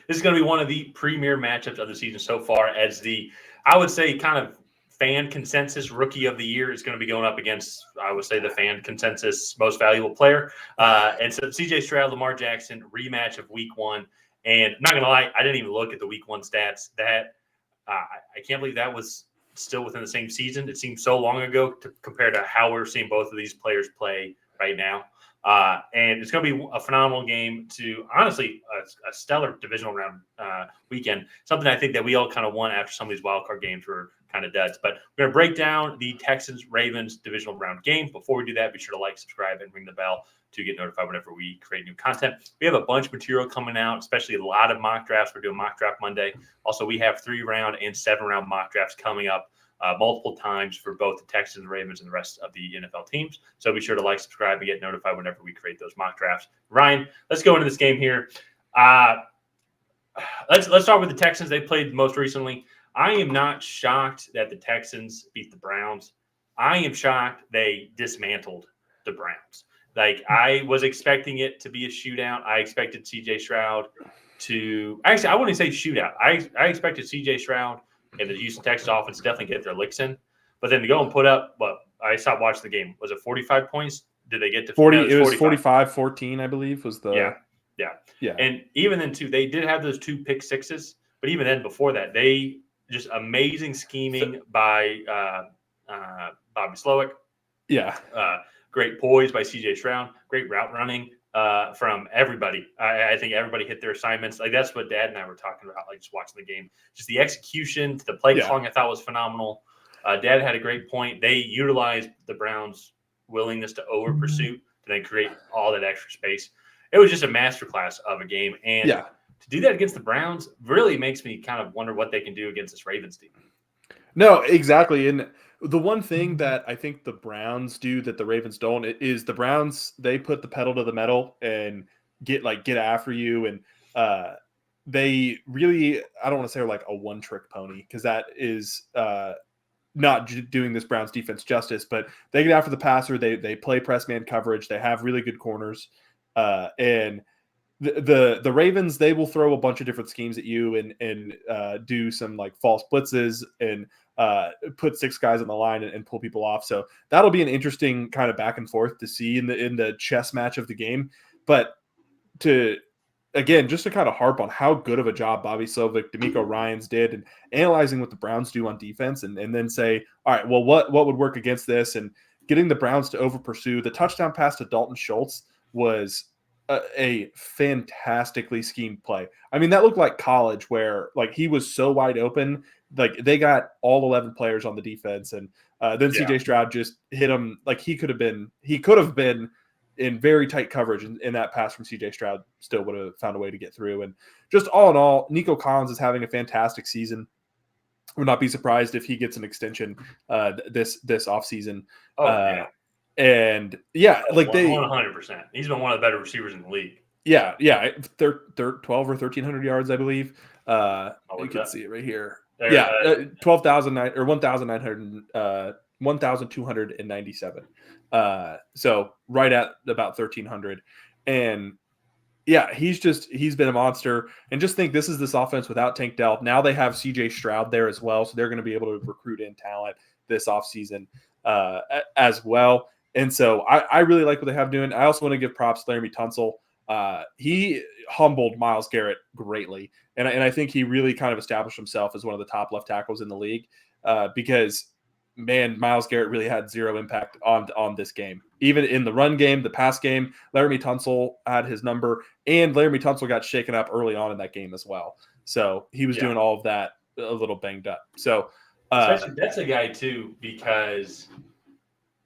this is going to be one of the premier matchups of the season so far. As I would say, kind of fan consensus rookie of the year is going to be going up against, I would say, the fan consensus most valuable player. And so CJ Stroud, Lamar Jackson, rematch of week 1. And I'm not going to lie, I didn't even look at the week 1 stats. That I can't believe that was still within the same season. It seems so long ago compared to how we're seeing both of these players play right now. And it's going to be a phenomenal game to, honestly, a stellar divisional round weekend. Something I think that we all kind of want after some of these wildcard games were kind of duds. But we're going to break down the Texans-Ravens divisional round game. Before we do that, be sure to like, subscribe, and ring the bell to get notified whenever we create new content. We have a bunch of material coming out, especially a lot of mock drafts. We're doing Mock Draft Monday. Also, we have 3-round and 7-round mock drafts coming up multiple times for both the Texans and Ravens and the rest of the NFL teams. So be sure to like, subscribe, and get notified whenever we create those mock drafts. Ryan, let's go into this game here. Let's start with the Texans. They played most recently. I am not shocked that the Texans beat the Browns. I am shocked they dismantled the Browns. Like, I was expecting it to be a shootout. I expected CJ Stroud to – actually, I wouldn't say shootout. I expected CJ Stroud and the Houston Texans offense definitely get their licks in. But then to go and put up – well, I stopped watching the game. Was it 45 points? Did they get to 40? No, it was 45-14, I believe, was the – Yeah. And even then, too, they did have those 2 pick sixes. But even then, before that, they – just amazing scheming by Bobby Slowick. Yeah. Great poise by CJ Stroud. Great route running from everybody. I think everybody hit their assignments. Like, that's what Dad and I were talking about, like, just watching the game. Just the execution, the play calling I thought was phenomenal. Dad had a great point. They utilized the Browns' willingness to over pursuit to then create all that extra space. It was just a masterclass of a game. And to do that against the Browns really makes me kind of wonder what they can do against this Ravens team. No, exactly. And the one thing that I think the Browns do that the Ravens don't is the Browns, they put the pedal to the metal and get after you. And they really, I don't want to say like a one-trick pony, because that is not doing this Browns defense justice, but they get after the passer. They play press man coverage. They have really good corners. And the Ravens, they will throw a bunch of different schemes at you and do some like false blitzes and put 6 guys on the line and pull people off. So that'll be an interesting kind of back and forth to see in the chess match of the game. But just to kind of harp on how good of a job Bobby Slovic, D'Amico Ryans did and analyzing what the Browns do on defense and then say, all right, well, what would work against this, and getting the Browns to over pursue. The touchdown pass to Dalton Schultz was a fantastically schemed play. I mean, that looked like college, where like he was so wide open. Like, they got all 11 players on the defense, and then CJ Stroud just hit him. Like, he could have been in very tight coverage, and that pass from CJ Stroud still would have found a way to get through. And just all in all, Nico Collins is having a fantastic season. Would not be surprised if he gets an extension this offseason. And like they 100%. He's been one of the better receivers in the league. Yeah. They're 12 or 1,300 yards, I believe. You can see it right here. 12,009 or 1,297. So right at about 1,300. And he's been a monster. And just think, this is this offense without Tank Dell. Now they have CJ Stroud there as well, so they're going to be able to recruit in talent this offseason as well. And so I really like what they have doing. I also want to give props to Laremy Tunsil. He humbled Myles Garrett greatly. And I think he really kind of established himself as one of the top left tackles in the league because, man, Myles Garrett really had zero impact on this game. Even in the run game, the pass game, Laremy Tunsil had his number, and Laremy Tunsil got shaken up early on in that game as well. So he was doing all of that a little banged up. So that's a guy too, because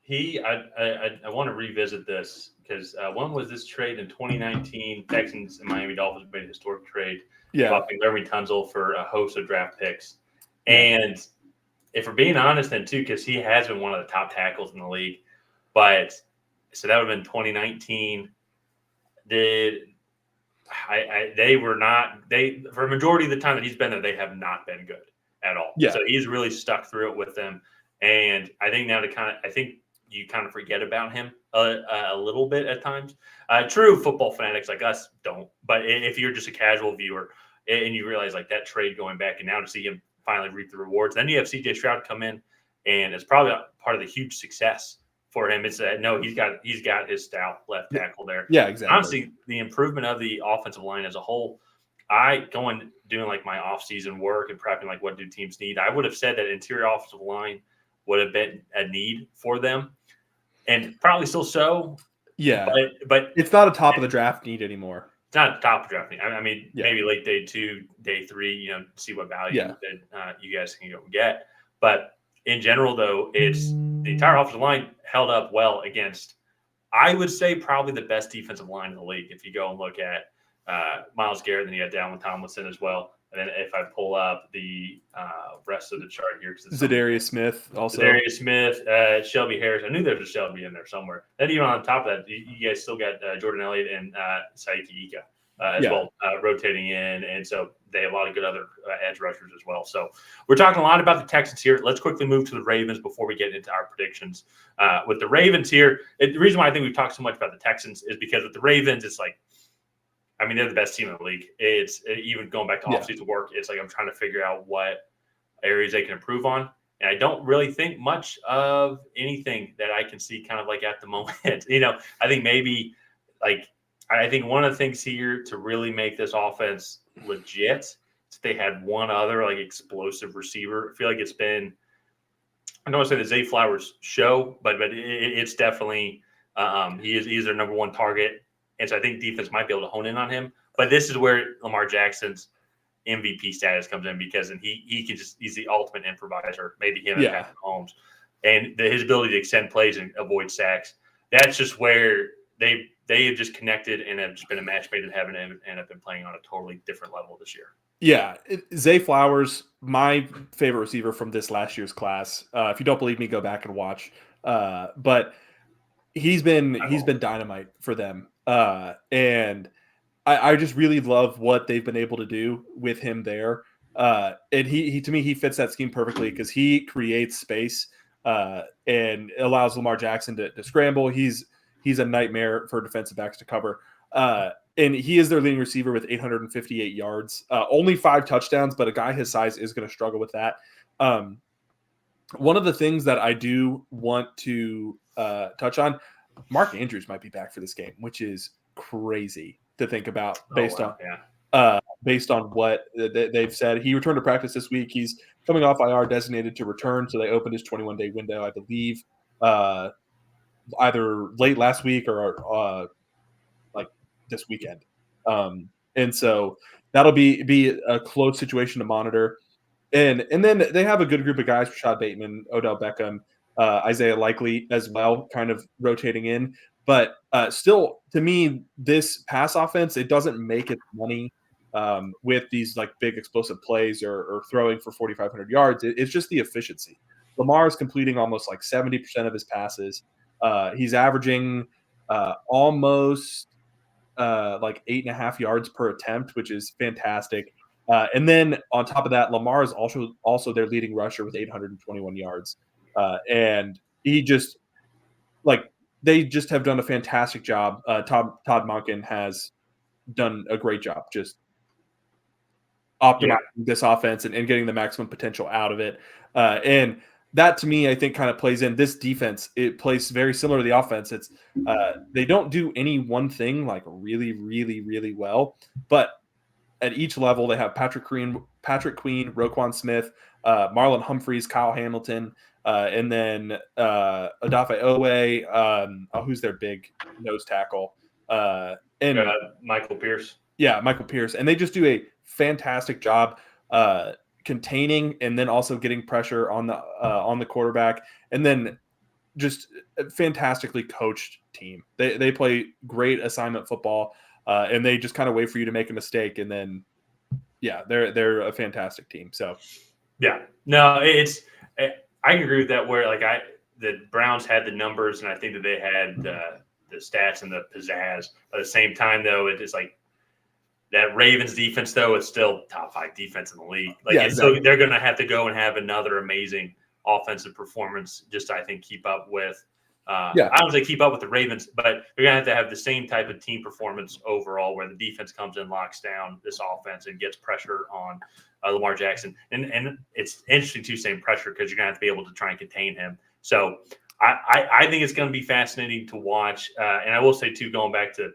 I want to revisit this because when was this trade in 2019? Texans and Miami Dolphins made a historic trade, swapping Laremy Tunsil for a host of draft picks. And if we're being honest, then too, because he has been one of the top tackles in the league, but so that would have been 2019. They were not for a majority of the time that he's been there, they have not been good at all. So he's really stuck through it with them. And I think now you kind of forget about him a little bit at times. True football fanatics like us don't. But if you're just a casual viewer, and you realize like that trade going back, and now to see him finally reap the rewards. Then you have CJ Stroud come in, and it's probably a part of the huge success for him. It's that no, he's got his stout left tackle there. Yeah, exactly. Honestly, the improvement of the offensive line as a whole, doing like my off-season work and prepping like what do teams need, I would have said that interior offensive line would have been a need for them, and probably still so. Yeah, but it's not a top of the draft need anymore. It's not a top of the draft need. I mean, maybe late day 2, day 3, see what value that you guys can go get. But in general, though, it's the entire offensive line held up well against, I would say, probably the best defensive line in the league. If you go and look at Myles Garrett, then you got Dalvin Tomlinson as well. And then if I pull up the rest of the chart here, Zadarius Smith also. Zadarius Smith, Shelby Harris. I knew there was a Shelby in there somewhere. Then even on top of that, you guys still got Jordan Elliott and Saiki Ika as well rotating in. And so they have a lot of good other edge rushers as well. So we're talking a lot about the Texans here. Let's quickly move to the Ravens before we get into our predictions. With the Ravens here, the reason why I think we've talked so much about the Texans is because with the Ravens, it's like, I mean, they're the best team in the league. It's even going back to offseason work. It's like I'm trying to figure out what areas they can improve on. And I don't really think much of anything that I can see kind of like at the moment. I think maybe I think one of the things here to really make this offense legit is they had one other like explosive receiver. I feel like it's been, I don't want to say the Zay Flowers show, but it's definitely he's their number one target. And so I think defense might be able to hone in on him. But this is where Lamar Jackson's MVP status comes in, because he's the ultimate improviser, maybe him and Patrick Mahomes. And his ability to extend plays and avoid sacks, that's just where they have just connected and have just been a match made in heaven and have been playing on a totally different level this year. Yeah, Zay Flowers, my favorite receiver from this last year's class. If you don't believe me, go back and watch. But he's been dynamite for them. And I just really love what they've been able to do with him there. And he to me, he fits that scheme perfectly because he creates space and allows Lamar Jackson to scramble. He's a nightmare for defensive backs to cover. And he is their leading receiver with 858 yards, only 5 touchdowns, but a guy his size is going to struggle with that. One of the things that I do want to touch on, Mark Andrews might be back for this game, which is crazy to think about based on what they've said. He returned to practice this week. He's coming off IR, designated to return, so they opened his 21-day window, I believe, either late last week or like this weekend. And so that'll be a close situation to monitor. And then they have a good group of guys: Rashad Bateman, Odell Beckham, Isaiah Likely as well, kind of rotating in. But still, to me, this pass offense, it doesn't make its money with these like big explosive plays or throwing for 4,500 yards. It's just the efficiency. Lamar is completing almost like 70% of his passes. He's averaging almost like 8.5 yards per attempt, which is fantastic. And then on top of that, Lamar is also their leading rusher with 821 yards. And he just they just have done a fantastic job. Todd Monken has done a great job just optimizing this offense and getting the maximum potential out of it. And that, to me, I think kind of plays in this defense. It plays very similar to the offense. It's they don't do any one thing like really, really, really well, but at each level they have Patrick Queen, Roquan Smith, Marlon Humphreys, Kyle Hamilton, and then Odafe Owe, who's their big nose tackle, and Michael Pierce. Yeah, Michael Pierce, and they just do a fantastic job containing and then also getting pressure on the quarterback, and then just a fantastically coached team. They play great assignment football, and they just kind of wait for you to make a mistake, and then they're a fantastic team. So I can agree with that. Where the Browns had the numbers, and I think that they had the stats and the pizzazz. At the same time, though, it is like that Ravens defense, though, is still top 5 defense in the league. So they're going to have to go and have another amazing offensive performance just to, I think, keep up with Yeah. I don't say keep up with the Ravens, but they're going to have the same type of team performance overall where the defense comes in, locks down this offense, and gets pressure on Lamar Jackson. And it's interesting, too, saying pressure because you're going to have to be able to try and contain him. So I think it's going to be fascinating to watch. And I will say, too, going back to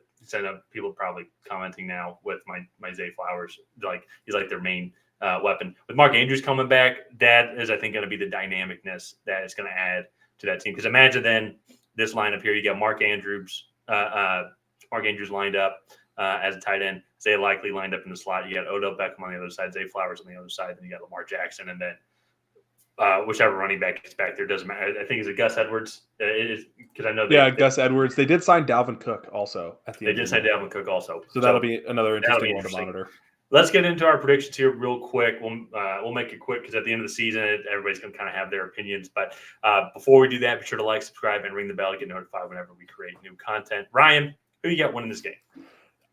people probably commenting now with my Zay Flowers, like he's like their main weapon. With Mark Andrews coming back, that is, I think, going to be the dynamicness that is going to add to that team. Because imagine then this lineup here, you got Mark Andrews lined up as a tight end. Zay Likely lined up in the slot. You got Odell Beckham on the other side, Zay Flowers on the other side, then you got Lamar Jackson, and then whichever running back gets back there doesn't matter. I think it's Gus Edwards. Because I know Gus Edwards. They did sign Dalvin Cook also at the end. They did sign Dalvin Cook also. So that'll be another interesting one to monitor. Let's get into our predictions here real quick. We'll make it quick because at the end of the season, everybody's going to kind of have their opinions. But before we do that, be sure to like, subscribe, and ring the bell to get notified whenever we create new content. Ryan, who you got winning this game?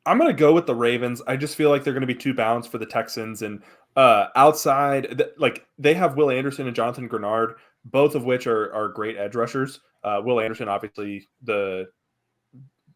I'm going to go with the Ravens. I just feel like they're going to be too balanced for the Texans. And outside, they have Will Anderson and Jonathan Grenard, both of which are great edge rushers. Will Anderson, obviously,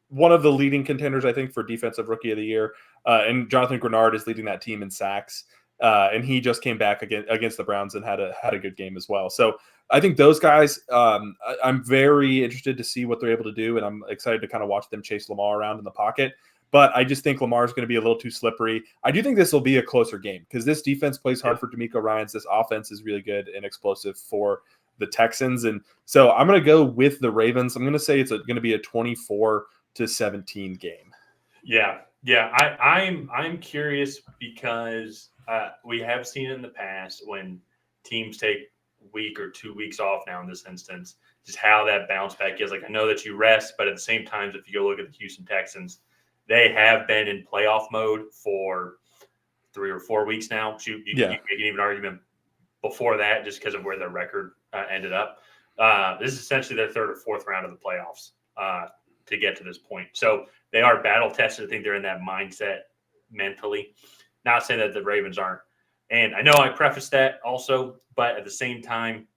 one of the leading contenders, I think, for Defensive Rookie of the Year. And Jonathan Grenard is leading that team in sacks. And he just came back against the Browns and had a good game as well. So I think those guys, I'm very interested to see what they're able to do. And I'm excited to kind of watch them chase Lamar around in the pocket. But I just think Lamar is going to be a little too slippery. I do think this will be a closer game because this defense plays hard for D'Amico Ryans. This offense is really good and explosive for the Texans. And so I'm going to go with the Ravens. I'm going to say it's going to be a 24-17 game. Yeah. I'm curious because we have seen in the past when teams take a week or 2 weeks off now in this instance, just how that bounce back is. Like, I know that you rest, but at the same time, if you go look at the Houston Texans, they have been in playoff mode for 3 or 4 weeks now. You can make an even argument before that just because of where their record ended up. This is essentially their third or fourth round of the playoffs to get to this point. So they are battle tested. I think they're in that mindset mentally. Not saying that the Ravens aren't. And I know I prefaced that also, but at the same time,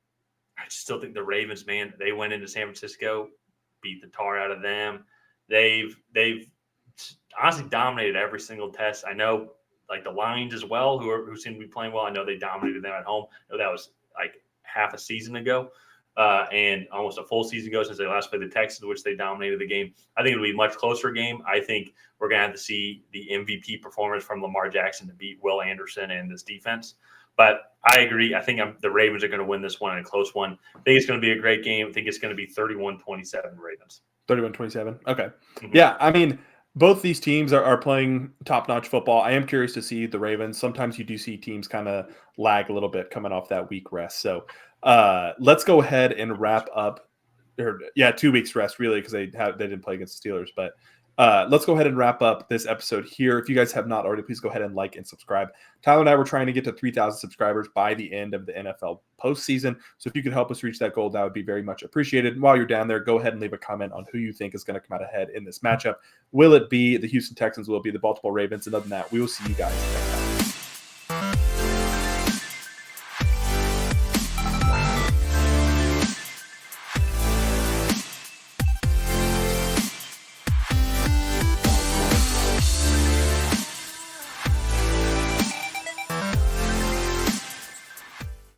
I still think the Ravens, man, they went into San Francisco, beat the tar out of them. They've honestly dominated every single test. I know, like the Lions as well, who seem to be playing well. I know they dominated them at home. I know that was like half a season ago and almost a full season ago since they last played the Texans, which they dominated the game. I think it'll be a much closer game. I think we're going to have to see the MVP performance from Lamar Jackson to beat Will Anderson and this defense. But I agree. I think the Ravens are going to win this one in a close one. I think it's going to be a great game. I think it's going to be 31-27 Ravens. 31-27. Okay. Mm-hmm. Yeah, I mean, both these teams are playing top-notch football. I am curious to see the Ravens. Sometimes you do see teams kind of lag a little bit coming off that week rest. So let's go ahead and wrap up. 2 weeks rest, really, because they didn't play against the Steelers. But let's go ahead and wrap up this episode here. If you guys have not already, please go ahead and like and subscribe. Tyler and I were trying to get to 3,000 subscribers by the end of the NFL postseason. So if you could help us reach that goal, that would be very much appreciated. And while you're down there, go ahead and leave a comment on who you think is going to come out ahead in this matchup. Will it be the Houston Texans? Will it be the Baltimore Ravens? And other than that, we will see you guys next time.